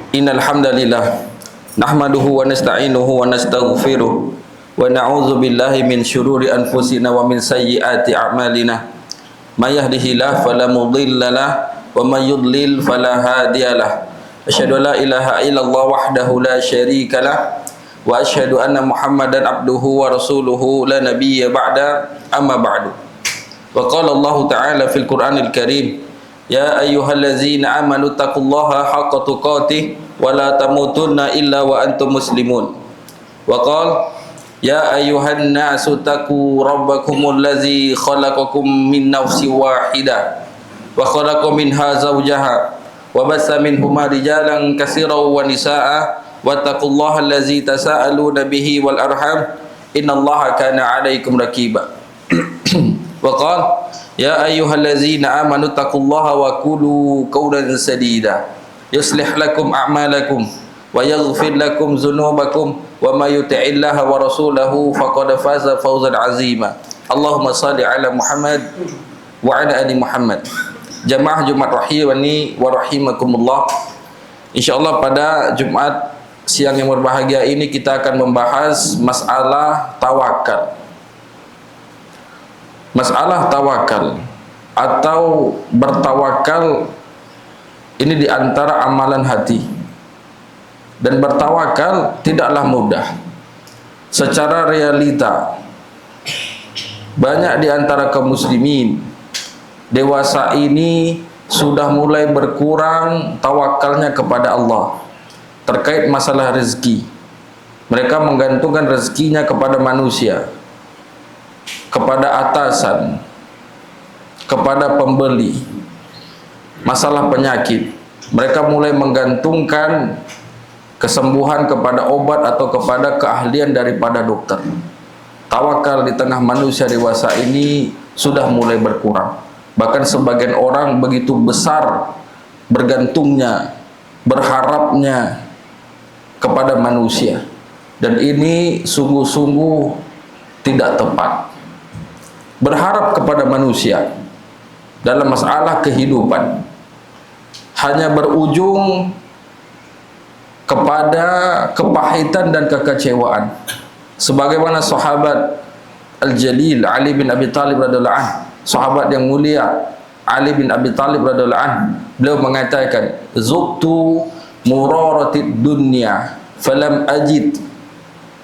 Innal hamdalillah nahmaduhu wa nasta'inuhu wa nastaghfiruh wa na'udzu billahi min syururi anfusina wa min sayyiati a'malina. May yahdihillahu fala mudhillalah wa may yudlil fala hadiyalah. Asyhadu an la ilaha illallah wahdahu la syarikalah wa asyhadu anna Muhammadan abduhu wa rasuluhu la nabiyya ba'da, amma ba'du. Wa qala Allah ta'ala fil Qur'anil Karim, ya ayyuhallazina amanu taqullaha haqqa tuqatih wa la tamutunna illa wa antum muslimun. Wa qala ya ayyuhan nasu taqu rabbakumul ladzi khalaqakum min nafsin wahidah wa khalaqa minha zawjaha wa bassa minhuma rijalan katsiran wa nisaa'a wattaqullaha allazi tasaaluna bihi wal arham innallaha kana 'alaikum raqiba. Wa qala ya ayyuhallazina amanu taqullaha wa qulu qawlan sadida yuslih lakum a'malakum wa yaghfir lakum dzunubakum wa may yuti'illaha wa rasulahu faqad faza fawzan 'azima. Allahumma shalli ala Muhammad wa ala ali Muhammad. Jamaah Jumat rahimani wa rahimakumullah. Insyaallah pada Jumat siang yang berbahagia ini kita akan membahas masalah tawakal. Masalah tawakal atau bertawakal ini diantara amalan hati, dan bertawakal tidaklah mudah. Secara realita banyak diantara kaum muslimin dewasa ini sudah mulai berkurang tawakalnya kepada Allah terkait masalah rezeki. Mereka menggantungkan rezekinya kepada manusia, kepada atasan, kepada pembeli. Masalah penyakit, mereka mulai menggantungkan kesembuhan kepada obat atau kepada keahlian daripada dokter. Tawakal di tengah manusia dewasa ini sudah mulai berkurang. Bahkan sebagian orang begitu besar bergantungnya, berharapnya kepada manusia, dan ini sungguh-sungguh tidak tepat. Berharap kepada manusia dalam masalah kehidupan hanya berujung kepada kepahitan dan kekecewaan. Sebagaimana sahabat Al-Jalil Ali bin Abi Thalib radhiyallahu anhu, sahabat yang mulia Ali bin Abi Thalib radhiyallahu anhu, beliau mengatakan, "Zuqtu muraratid dunya falam ajid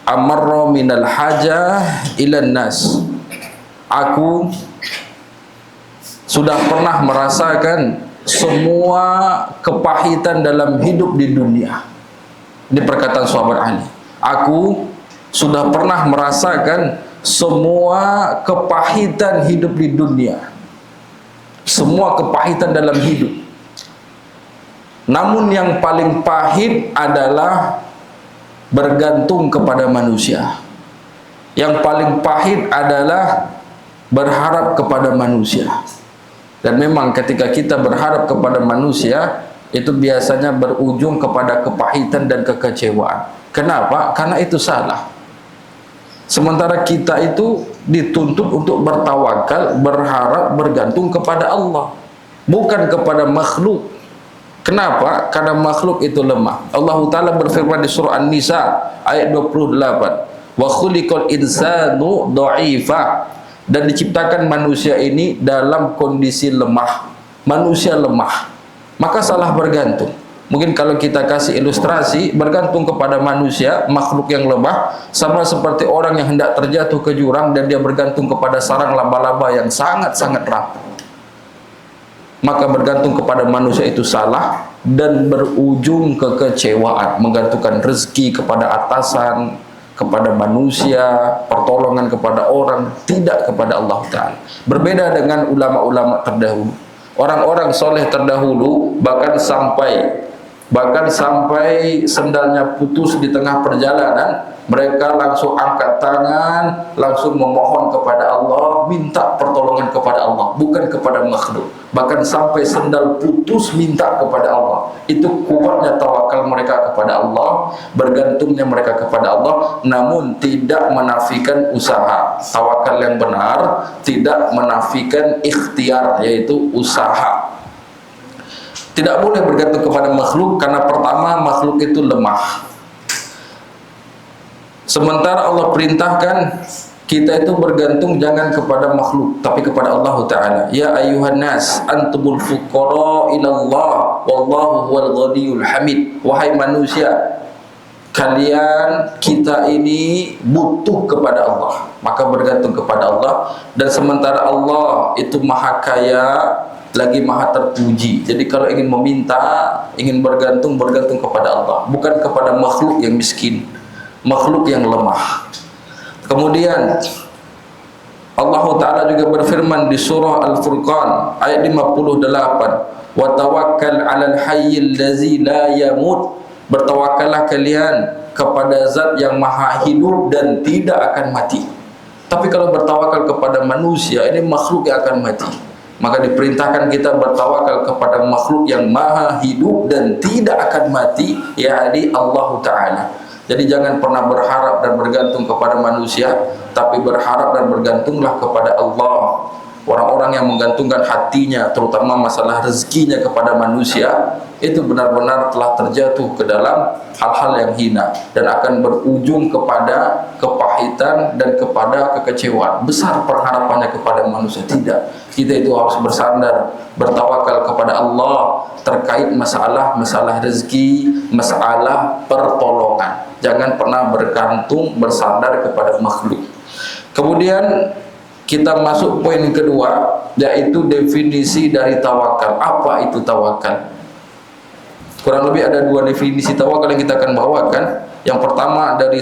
amarra minal hajah ilan nas." Aku sudah pernah merasakan semua kepahitan dalam hidup di dunia. Ini perkataan sahabat Ali. Aku sudah pernah merasakan semua kepahitan hidup di dunia, semua kepahitan dalam hidup. Namun yang paling pahit adalah bergantung kepada manusia. Yang paling pahit adalah berharap kepada manusia. Dan memang ketika kita berharap kepada manusia, itu biasanya berujung kepada kepahitan dan kekecewaan. Kenapa? Karena itu salah. Sementara kita itu dituntut untuk bertawakal, berharap, bergantung kepada Allah, bukan kepada makhluk. Kenapa? Karena makhluk itu lemah. Allah Ta'ala berfirman di surah An-Nisa ayat 28, wa khuliqal insanu dha'ifa, dan diciptakan manusia ini dalam kondisi lemah. Manusia lemah, maka salah bergantung. Mungkin kalau kita kasih ilustrasi, bergantung kepada manusia, makhluk yang lemah, sama seperti orang yang hendak terjatuh ke jurang dan dia bergantung kepada sarang laba-laba yang sangat-sangat rapuh. Maka bergantung kepada manusia itu salah dan berujung kekecewaan. Menggantungkan rezeki kepada atasan, kepada manusia, pertolongan kepada orang, tidak kepada Allah Ta'ala. Berbeda dengan ulama-ulama terdahulu. Orang-orang soleh terdahulu bahkan sampai sendalnya putus di tengah perjalanan, mereka langsung angkat tangan, langsung memohon kepada Allah, minta pertolongan kepada Allah, bukan kepada makhluk. Bahkan sampai sendal putus minta kepada Allah. Itu kuatnya tawakal mereka kepada Allah, bergantungnya mereka kepada Allah, namun tidak menafikan usaha. Tawakal yang benar tidak menafikan ikhtiar, yaitu usaha. Tidak boleh bergantung kepada makhluk, karena pertama makhluk itu lemah. Sementara Allah perintahkan kita itu bergantung jangan kepada makhluk tapi kepada Allah Ta'ala. Ya ayuhan nas antumul fuqara ilallah wallahu huwal ghaniyul hamid. Wahai manusia, kalian, kita ini butuh kepada Allah, maka bergantung kepada Allah. Dan sementara Allah itu maha kaya lagi maha terpuji. Jadi kalau ingin meminta, ingin bergantung, bergantung kepada Allah, bukan kepada makhluk yang miskin, makhluk yang lemah. Kemudian Allah Ta'ala juga berfirman di surah Al-Furqan ayat 58, wa tawakkal 'alal hayyil ladzi la yamut. Bertawakallah kalian kepada zat yang maha hidup dan tidak akan mati. Tapi kalau bertawakal kepada manusia, ini makhluk yang akan mati. Maka diperintahkan kita bertawakal kepada makhluk yang maha hidup dan tidak akan mati, yakni Allah Ta'ala. Jadi jangan pernah berharap dan bergantung kepada manusia, tapi berharap dan bergantunglah kepada Allah. Orang-orang yang menggantungkan hatinya, terutama masalah rezekinya kepada manusia, itu benar-benar telah terjatuh ke dalam hal-hal yang hina dan akan berujung kepada kepahitan dan kepada kekecewaan. Besar pengharapannya kepada manusia. Tidak. Kita itu harus bersandar, bertawakal kepada Allah terkait masalah rezeki, masalah pertolongan. Jangan pernah bergantung, bersandar kepada makhluk. Kemudian kita masuk poin kedua, yaitu definisi dari tawakal. Apa itu tawakal? Kurang lebih ada dua definisi tawakal yang kita akan bawakan. Yang pertama dari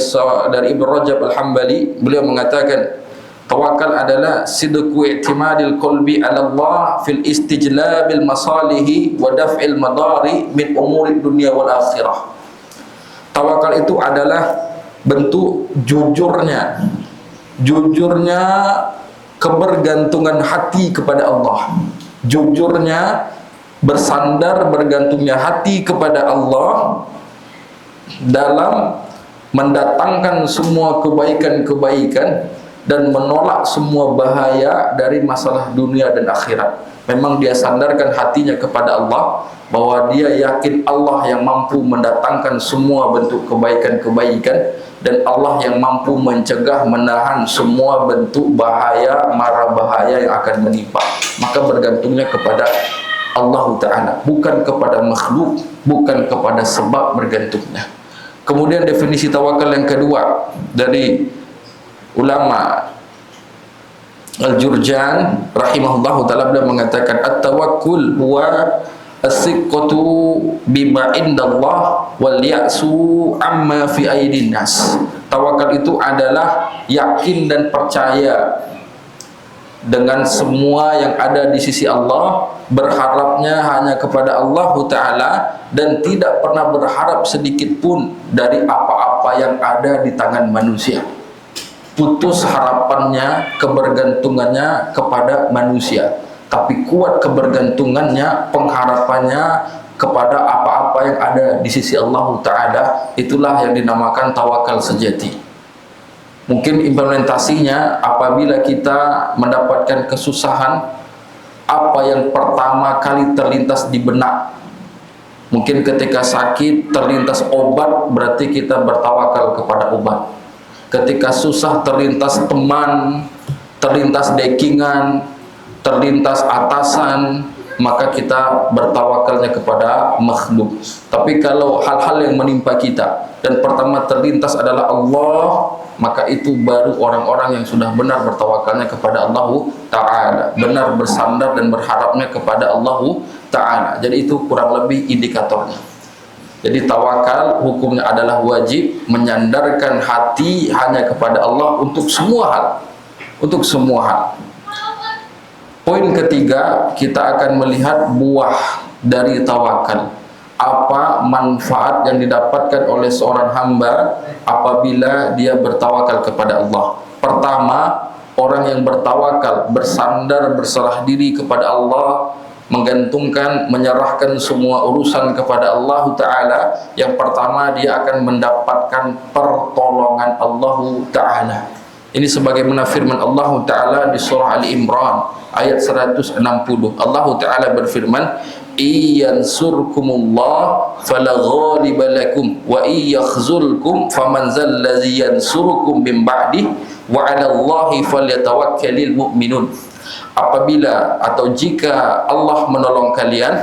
Ibnu Rajab Al-Hambali, beliau mengatakan tawakal adalah sidqu i'timadil qalbi 'ala Allah fil istijlabil masalihi wa daf'il madari min umuri dunya wal akhirah. Tawakal itu adalah bentuk jujurnya kebergantungan hati kepada Allah, jujurnya bersandar bergantungnya hati kepada Allah dalam mendatangkan semua kebaikan-kebaikan dan menolak semua bahaya dari masalah dunia dan akhirat. Memang dia sandarkan hatinya kepada Allah, bahwa dia yakin Allah yang mampu mendatangkan semua bentuk kebaikan-kebaikan, dan Allah yang mampu mencegah, menahan semua bentuk bahaya, mara bahaya yang akan menimpa. Maka bergantungnya kepada Allah Ta'ala, bukan kepada makhluk, bukan kepada sebab bergantungnya. Kemudian definisi tawakal yang kedua dari ulama Al-Jurjan rahimahullahu ta'ala, beliau mengatakan at-tawakkul huwa as-siqatu bima indallah wal ya'su amma fi aidin nas. Tawakal itu adalah yakin dan percaya dengan semua yang ada di sisi Allah, berharapnya hanya kepada Allah Ta'ala, dan tidak pernah berharap sedikit pun dari apa-apa yang ada di tangan manusia. Putus harapannya, kebergantungannya kepada manusia, tapi kuat kebergantungannya, pengharapannya kepada apa-apa yang ada di sisi Allah Ta'ala. Itulah yang dinamakan tawakal sejati. Mungkin implementasinya apabila kita mendapatkan kesusahan, apa yang pertama kali terlintas di benak? Mungkin ketika sakit terlintas obat, berarti kita bertawakal kepada obat. Ketika susah terlintas teman, terlintas dekingan, terlintas atasan, maka kita bertawakalnya kepada makhluk. Tapi kalau hal-hal yang menimpa kita dan pertama terlintas adalah Allah, maka itu baru orang-orang yang sudah benar bertawakalnya kepada Allah Ta'ala, benar bersandar dan berharapnya kepada Allah Ta'ala. Jadi itu kurang lebih indikatornya. Jadi tawakal hukumnya adalah wajib, menyandarkan hati hanya kepada Allah untuk semua hal, untuk semua hal. Poin ketiga, kita akan melihat buah dari tawakal. Apa manfaat yang didapatkan oleh seorang hamba apabila dia bertawakal kepada Allah? Pertama, orang yang bertawakal, bersandar, berserah diri kepada Allah, menggantungkan, menyerahkan semua urusan kepada Allah Ta'ala, yang pertama dia akan mendapatkan pertolongan Allah Ta'ala. Ini sebagaimana firman Allah Ta'ala di surah Ali Imran ayat 160. Allah Ta'ala berfirman, iyansurkumullah fala ghaliba lakum wa iyakhzulkum faman zallazi yansurukum min ba'di wa 'ala Allahi falyatawakkalul mu'minun. Apabila atau jika Allah menolong kalian,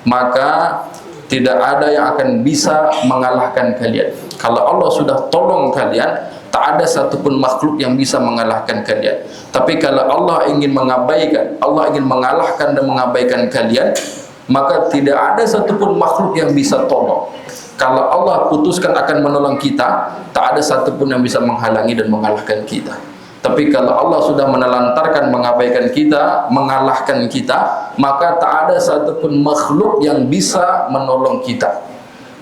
maka tidak ada yang akan bisa mengalahkan kalian. Kalau Allah sudah tolong kalian, tak ada satupun makhluk yang bisa mengalahkan kalian. Tapi kalau Allah ingin mengabaikan, Allah ingin mengalahkan dan mengabaikan kalian, maka tidak ada satupun makhluk yang bisa tolong. Kalau Allah putuskan akan menolong kita, tak ada satupun yang bisa menghalangi dan mengalahkan kita. Tapi kalau Allah sudah menelantarkan, mengabaikan kita, mengalahkan kita, maka tak ada satupun makhluk yang bisa menolong kita.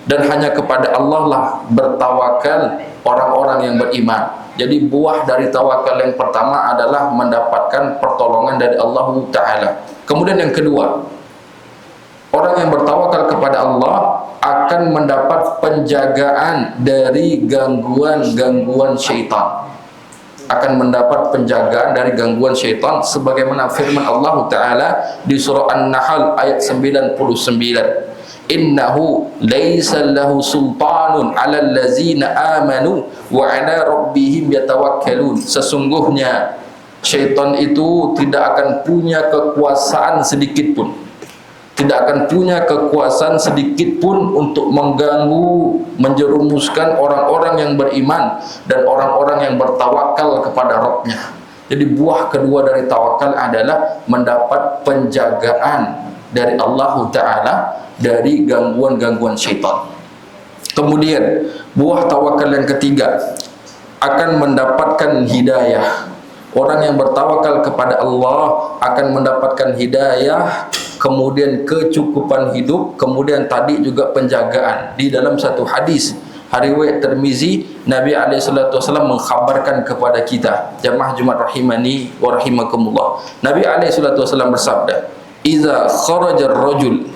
Dan hanya kepada Allah lah bertawakal orang-orang yang beriman. Jadi buah dari tawakal yang pertama adalah mendapatkan pertolongan dari Allah Ta'ala. Kemudian yang kedua, orang yang bertawakal kepada Allah akan mendapat penjagaan dari gangguan-gangguan syaitan. Akan mendapat penjagaan dari gangguan syaitan, sebagaimana firman Allah Ta'ala di surah An-Nahl ayat 99, innahu laysa lahu sultanun 'alal ladzina amanu wa 'ala rabbihim yatawakkalun. Sesungguhnya syaitan itu tidak akan punya kekuasaan sedikit pun, tidak akan punya kekuasaan sedikit pun untuk mengganggu, menjerumuskan orang-orang yang beriman dan orang-orang yang bertawakal kepada Rabb-nya. Jadi buah kedua dari tawakal adalah mendapat penjagaan dari Allah Ta'ala dari gangguan-gangguan syaitan. Kemudian buah tawakal yang ketiga akan mendapatkan hidayah. Orang yang bertawakal kepada Allah akan mendapatkan hidayah, kemudian kecukupan hidup, kemudian tadi juga penjagaan. Di dalam satu hadis riwayat Tirmizi, Nabi SAW mengkhabarkan kepada kita, jamaah Jumat rahimani wa rahimakumullah, Nabi SAW bersabda, iza kharajar rajul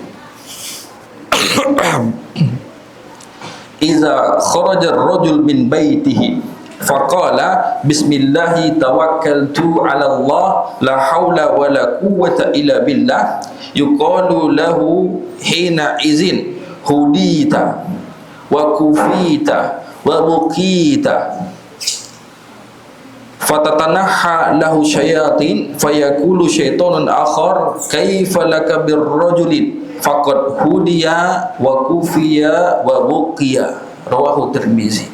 iza kharajar rajul min baitihi faqala bismillahi tawakkaltu ala Allah la haula wa la quwwata illa billah yuqalu lahu hina izin hudita wa kufita wa buqita fatatanaha lahu syayatin fayaqulu syaitanun akhar kaifa laka birrajulin faqad hudiya wa kufiya wa buqiya. Rawahu Tirmizi.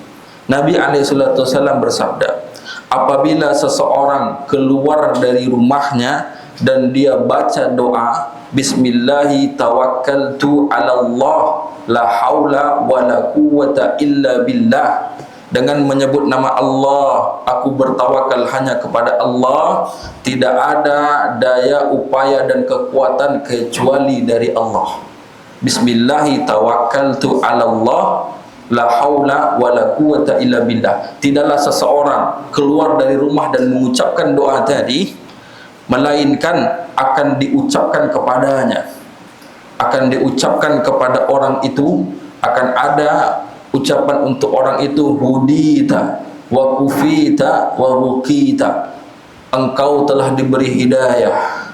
Nabi SAW bersabda, apabila seseorang keluar dari rumahnya dan dia baca doa bismillahi tawakkaltu ala Allah la haula wa la quwwata illa billah, dengan menyebut nama Allah, aku bertawakal hanya kepada Allah, tidak ada daya upaya dan kekuatan kecuali dari Allah. Bismillahi tawakkaltu ala Allah la haula wa la quwwata illa billah. Tidaklah seseorang keluar dari rumah dan mengucapkan doa tadi, melainkan akan diucapkan kepadanya, akan diucapkan kepada orang itu, akan ada ucapan untuk orang itu, hudita wa kufita wa buqita, engkau telah diberi hidayah,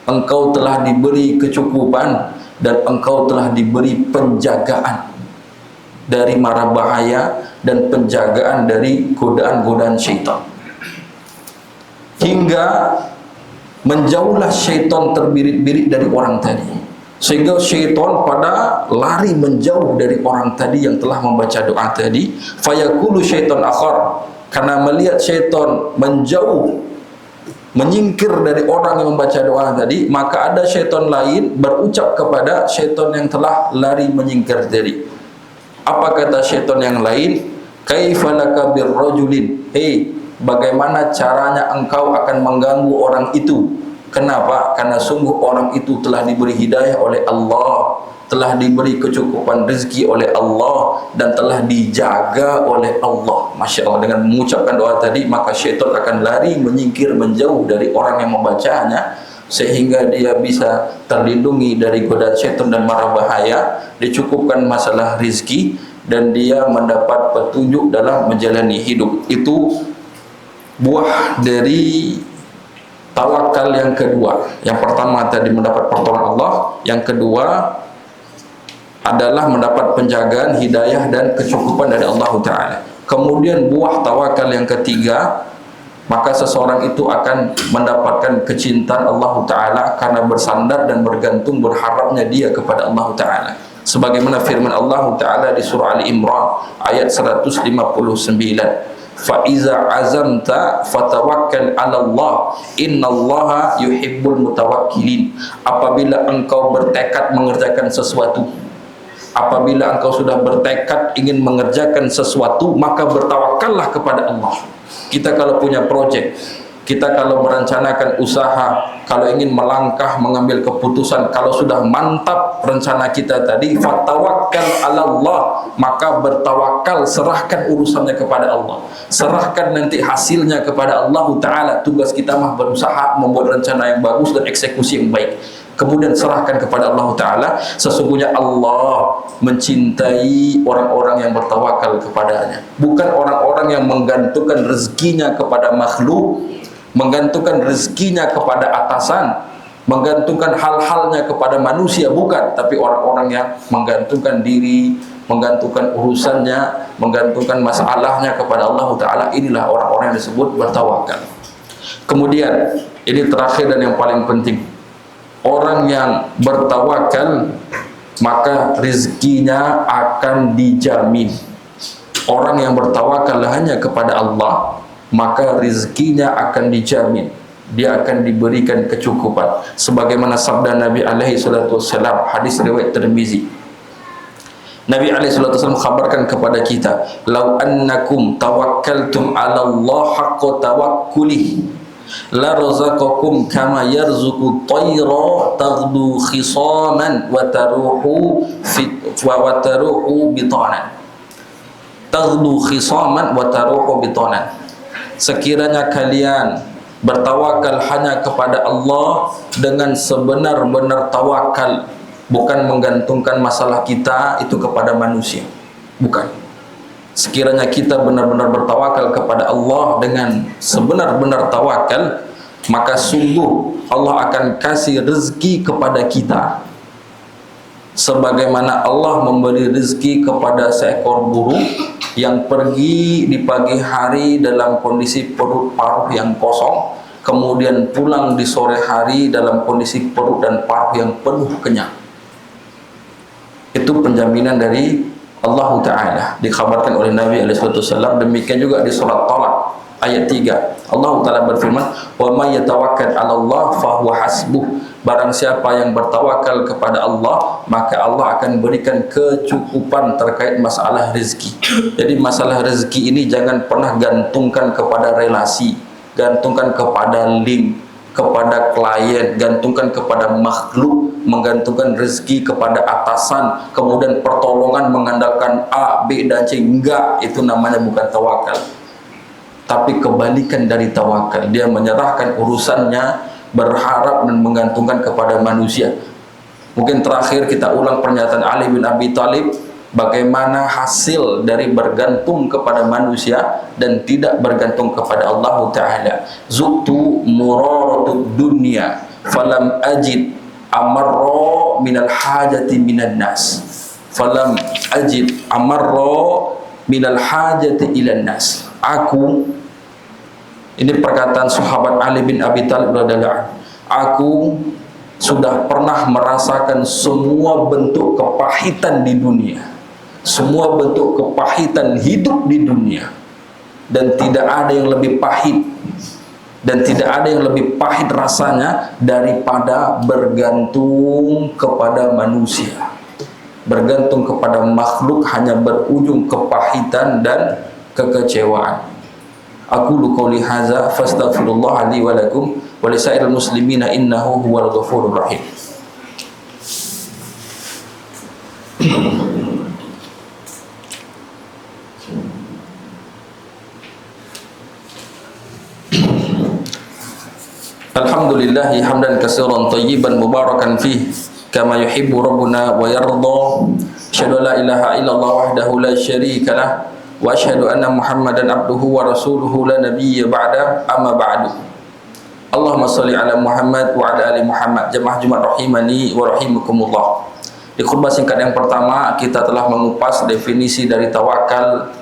engkau telah diberi kecukupan, dan engkau telah diberi penjagaan dari mara bahaya dan penjagaan dari godaan-godaan syaitan, hingga menjauhlah syaitan terbirit-birit dari orang tadi, sehingga syaitan pada lari menjauh dari orang tadi yang telah membaca doa tadi. Fayaqulu syaitan akhar, karena melihat syaitan menjauh, menyingkir dari orang yang membaca doa tadi, maka ada syaitan lain berucap kepada syaitan yang telah lari menyingkir tadi. Apa kata syaitan yang lain? Kaifa laka birrajulin, hei, bagaimana caranya engkau akan mengganggu orang itu? Kenapa? Karena sungguh orang itu telah diberi hidayah oleh Allah, telah diberi kecukupan rezeki oleh Allah, dan telah dijaga oleh Allah. Masya Allah, dengan mengucapkan doa tadi, maka syaitan akan lari, menyingkir, menjauh dari orang yang membacanya, sehingga dia bisa terlindungi dari godaan syaitan dan mara bahaya, dicukupkan masalah rezeki, dan dia mendapat petunjuk dalam menjalani hidup. Itu buah dari tawakal yang kedua. Yang pertama tadi mendapat pertolongan Allah, yang kedua adalah mendapat penjagaan, hidayah dan kecukupan dari Allah Ta'ala. Kemudian buah tawakal yang ketiga, maka seseorang itu akan mendapatkan kecintaan Allah Ta'ala karena bersandar dan bergantung, berharapnya dia kepada Allah Ta'ala. Sebagaimana firman Allah Ta'ala di surah Ali Imran ayat 159, فَإِذَا عَزَمْتَ فَتَوَكَّلْ عَلَى اللَّهِ إِنَّ اللَّهَ يُحِبُّ الْمُتَوَكِّلِينَ. Apabila engkau bertekad mengerjakan sesuatu, apabila engkau sudah bertekad ingin mengerjakan sesuatu, maka bertawakallah kepada Allah. Kita kalau punya proyek, kita kalau merencanakan usaha, kalau ingin melangkah mengambil keputusan, kalau sudah mantap rencana kita tadi, fatawakkal 'ala Allah, maka bertawakal, serahkan urusannya kepada Allah, serahkan nanti hasilnya kepada Allah Ta'ala. Tugas kita mah berusaha membuat rencana yang bagus dan eksekusi yang baik, kemudian serahkan kepada Allah Ta'ala. Sesungguhnya Allah mencintai orang-orang yang bertawakal kepadanya, bukan orang-orang yang menggantungkan rezekinya kepada makhluk, menggantungkan rezekinya kepada atasan, menggantungkan hal-halnya kepada manusia, bukan, tapi orang-orang yang menggantungkan diri, menggantungkan urusannya, menggantungkan masalahnya kepada Allah Ta'ala. Inilah orang-orang yang disebut bertawakal. Kemudian ini terakhir dan yang paling penting, orang yang bertawakal maka rezekinya akan dijamin. Orang yang bertawakal hanya kepada Allah, maka rezekinya akan dijamin, dia akan diberikan kecukupan. Sebagaimana sabda Nabi alaihi salatu wassalam, hadis riwayat Tirmizi, Nabi alaihi salatu wassalam khabarkan kepada kita, "Lau annakum tawakkaltum 'ala Allah haqqa tawakkulih, la razaqakum kama yarzuqu tayra taghdu khisaman wa taruhu bitanan." Taghdu khisaman wa taruhu bitanan. Sekiranya kalian bertawakal hanya kepada Allah dengan sebenar-benar tawakal, bukan menggantungkan masalah kita itu kepada manusia, bukan. Sekiranya kita benar-benar bertawakal kepada Allah dengan sebenar-benar tawakal, maka sungguh Allah akan kasih rezeki kepada kita sebagaimana Allah memberi rezeki kepada seekor burung yang pergi di pagi hari dalam kondisi perut paruh yang kosong, kemudian pulang di sore hari dalam kondisi perut dan paruh yang penuh kenyang. Itu penjaminan dari Allah Ta'ala, dikhabarkan oleh Nabi SAW. Demikian juga di surat Talaq ayat 3, Allah Ta'ala berfirman, "Wa may yatawakkal 'ala Allah fa huwa hasbuh." Barang siapa yang bertawakal kepada Allah, maka Allah akan berikan kecukupan terkait masalah rezeki. Jadi masalah rezeki ini jangan pernah gantungkan kepada relasi, gantungkan kepada link, kepada klien, gantungkan kepada makhluk, menggantungkan rezeki kepada atasan, kemudian pertolongan mengandalkan A, B, dan C. Enggak, itu namanya bukan tawakal. Tapi kebalikan dari tawakal, dia menyerahkan urusannya, berharap dan menggantungkan kepada manusia. Mungkin terakhir kita ulang pernyataan Ali bin Abi Thalib, bagaimana hasil dari bergantung kepada manusia dan tidak bergantung kepada Allah Ta'ala. Zuqtu muraratud dunya falam ajid amarra minal hajati minan nas, falam ajid amarra minal hajati ilan nas. Ini perkataan sahabat Ali bin Abi Thalib radhiyallahu anhu, aku sudah pernah merasakan semua bentuk kepahitan di dunia, semua bentuk kepahitan hidup di dunia, dan tidak ada yang lebih pahit, dan tidak ada yang lebih pahit rasanya daripada bergantung kepada manusia. Bergantung kepada makhluk hanya berujung kepahitan dan kekecewaan. Aku qouli hadza fastaghfirullah li wa lakum wa lisairil muslimina innahu huwal ghafurur rahim. Alhamdulillah hamdan katsiran thayyiban mubarakan fih kama yuhibbu rabbuna wa yarda. Asyhadu an la ilaha illallah wahdahu la syarika lah wa asyhadu anna Muhammadan abduhu wa rasuluhu la nabiyya ba'da, amma ba'du. Allahumma sholli ala Muhammad wa ala ali Muhammad. Jemaah Jumat rahimani wa rahimakumullah. Di khutbah singkat yang pertama kita telah mengupas definisi dari tawakal,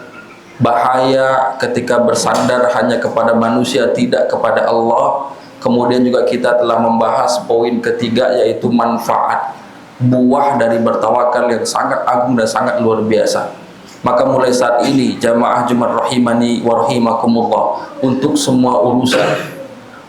bahaya ketika bersandar hanya kepada manusia, tidak kepada Allah. Kemudian juga kita telah membahas poin ketiga, yaitu manfaat, buah dari bertawakal yang sangat agung dan sangat luar biasa. Maka mulai saat ini jamaah Jumat rahimani wa rahimakumullah, untuk semua urusan,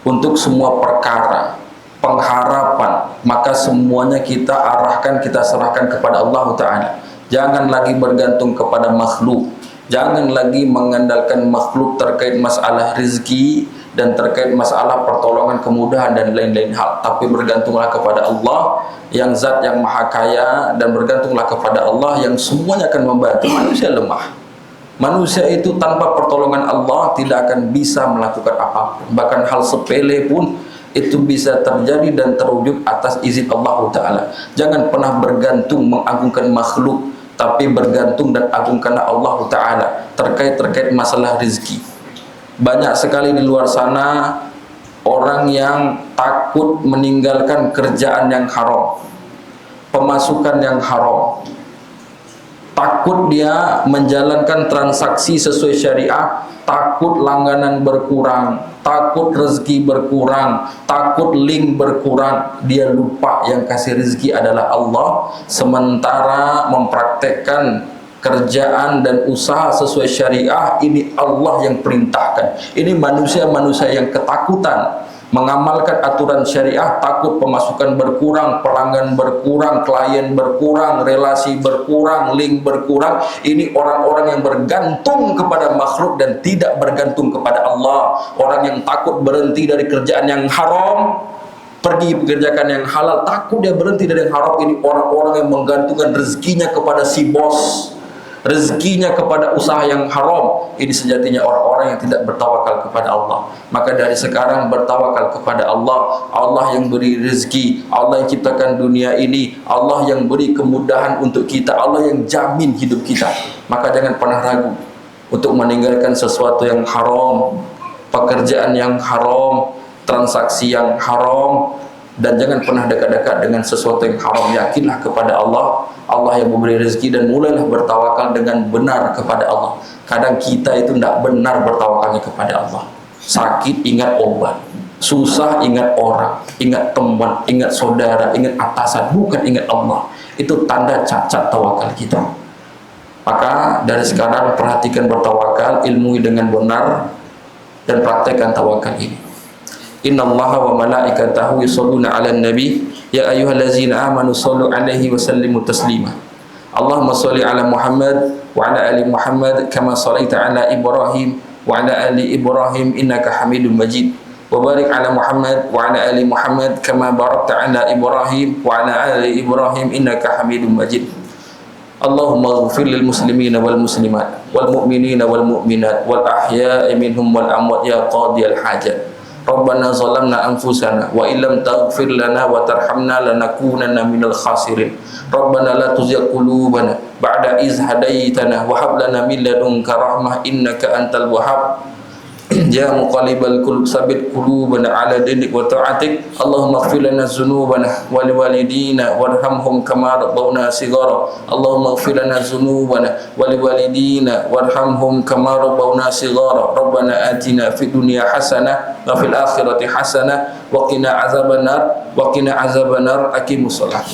untuk semua perkara, pengharapan, maka semuanya kita arahkan, kita serahkan kepada Allah Ta'ala. Jangan lagi bergantung kepada makhluk, jangan lagi mengandalkan makhluk terkait masalah rezeki dan terkait masalah pertolongan, kemudahan dan lain-lain hal, tapi bergantunglah kepada Allah yang zat yang maha kaya, dan bergantunglah kepada Allah yang semuanya akan membantu. Manusia lemah, manusia itu tanpa pertolongan Allah tidak akan bisa melakukan apapun. Bahkan hal sepele pun itu bisa terjadi dan terwujud atas izin Allah Ta'ala. Jangan pernah bergantung mengagungkan makhluk, tapi bergantung dan agungkanlah Allah Ta'ala terkait masalah rezeki. Banyak sekali di luar sana orang yang takut meninggalkan kerjaan yang haram, pemasukan yang haram, takut dia menjalankan transaksi sesuai syariah, takut langganan berkurang, takut rezeki berkurang, takut link berkurang. Dia lupa yang kasih rezeki adalah Allah, sementara mempraktekkan kerjaan dan usaha sesuai syariah ini Allah yang perintahkan. Ini manusia-manusia yang ketakutan mengamalkan aturan syariah, takut pemasukan berkurang, pelanggan berkurang, klien berkurang, relasi berkurang, link berkurang. Ini orang-orang yang bergantung kepada makhluk dan tidak bergantung kepada Allah. Orang yang takut berhenti dari kerjaan yang haram, pergi bekerjakan yang halal, takut dia berhenti dari yang haram. Ini orang-orang yang menggantungkan rezekinya kepada si bos, rezekinya kepada usaha yang haram. Ini sejatinya orang-orang yang tidak bertawakal kepada Allah. Maka dari sekarang bertawakal kepada Allah. Allah yang beri rezeki, Allah yang ciptakan dunia ini, Allah yang beri kemudahan untuk kita, Allah yang jamin hidup kita. Maka jangan pernah ragu untuk meninggalkan sesuatu yang haram, pekerjaan yang haram, transaksi yang haram, dan jangan pernah dekat-dekat dengan sesuatu yang haram. Yakinlah kepada Allah, Allah yang memberi rezeki, dan mulailah bertawakal dengan benar kepada Allah. Kadang kita itu tidak benar bertawakalnya kepada Allah. Sakit ingat obat, susah ingat orang, ingat teman, ingat saudara, ingat atasan, bukan ingat Allah. Itu tanda cacat tawakal kita. Maka dari sekarang perhatikan bertawakal, ilmui dengan benar, dan praktekkan tawakal ini. Innallaha wa malaikatahu yusholluna 'alan nabi ya ayyuhallazina amanu shollu 'alaihi wa sallimu taslima. Allahumma sholli 'ala Muhammad wa 'ala ali Muhammad kama shallaita 'ala Ibrahim wa 'ala ali Ibrahim innaka Hamidum Majid. Wa barik 'ala Muhammad wa 'ala ali Muhammad kama barakta 'ala Ibrahim wa 'ala ali Ibrahim innaka Hamidum Majid. Allahumma ighfir lil muslimina wal muslimat wal mu'minina wal mu'minat wal ahya'i minhum wal amwat ya qadiyal hajat. Rabbana zalamna anfusana wa illam taghfir lana wa tarhamna lanakunanna minal khasirin. Rabbana la tuzigh qulubana ba'da iz hadaitana wa hab lana min ladunka rahmah innaka antal wahhab. Ya muqallibal qulub sabit qulubana ala dinik wa ta'atik. Allahumma ighfir lana dzunubana wa liwalidina warhamhum kama rabbawna shighara. Allahumma ighfir lana dzunubana wa liwalidina warhamhum kama rabbawna shighara. Rabbana atina fid dunya hasanah wa fil akhirati hasanah wa qina azabannar wa qina azabannar. Aqimus shalah.